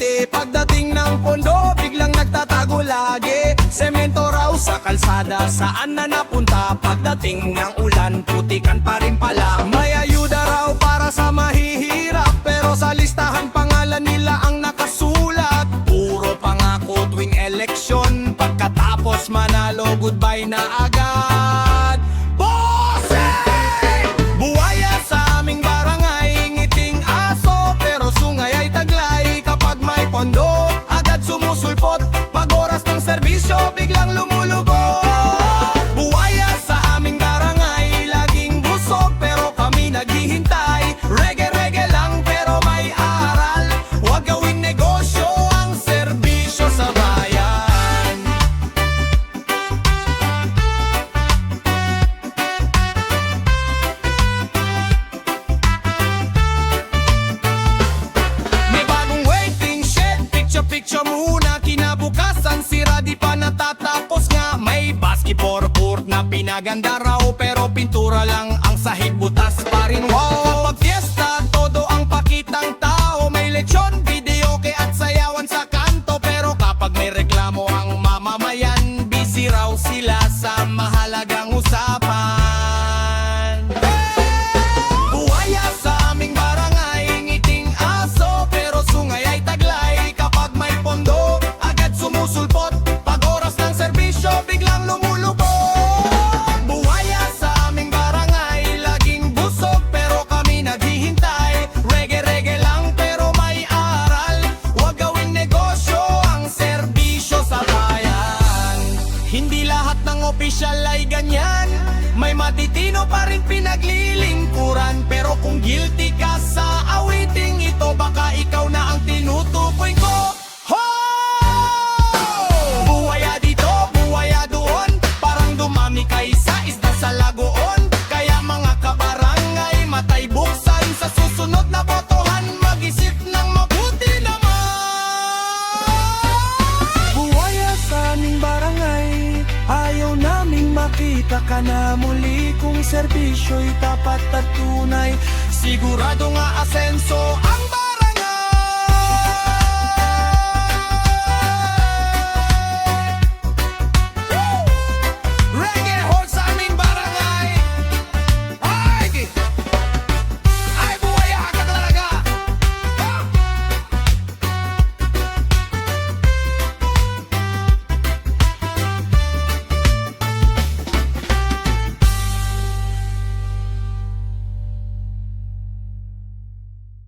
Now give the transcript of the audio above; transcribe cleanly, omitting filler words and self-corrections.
puti. Pagdating ng pondo, biglang nagtatago lagi. Semento raw sa kalsada, saan na napunta? Pagdating ng ulan, putikan pa rin pala. May ayuda raw para sa mahihirap, pero sa listahan pangalan nila ang nakasulat. Puro pangako tuwing eleksyon, pagkatapos manalo, goodbye na agad. Bossing! Buwaya sa aming barangay, ngiting aso, pero sungay ay taglay. Kapag may pondo, agad sumusulpot. Pag oras ng serbisyo, biglang lumulubog. Buwaya sa aming barangay, laging busog, pero kami naghihintay. Reggae-reggae lang, pero may aral. Huwag gawing negosyo ang serbisyo sa bayan. May bagong waiting shed, picture-picture muna. Kinabukasan sira, di pa natatapos nga. May basketball court na pinaganda raw, pero pintura lang ang sahig, butas pa rin. Wow! Kapag fiesta, todo ang pakitang tao. May lechon, videoke at sayawan sa kanto. Pero kapag may reklamo ang mamamayan, busy raw sila sa mahalagang usapan. Buwaya sa aming barangay, ngiting aso, pero sungay ay taglay. Kapag may pondo, agad sumusulpot. Pag oras ng serbisyo, biglang lumulubog. Buwaya sa aming barangay, laging busog, pero kami naghihintay. Reggae-reggae lang, pero may aral. Huwag gawing negosyo ang serbisyo sa bayan. Hindi lahat ng opisyal ay ganyan. May matitino pa rin pinaglilingkuran. Pero kung guilty ka sa awiting ito, baka ikaw na ang tinutukoy ko. Ho! Buwaya dito, buwaya doon, parang dumami kaysa isda sa lagoon. Kaya mga kabarangay, matay buksan. Sa susunod na botohan, mag-isip ng mabuti naman. Buwaya sa aming barangay, ayaw naming makita ka na muli. Kung serbisyo'y tapat at tunay, sigurado nga asenso ang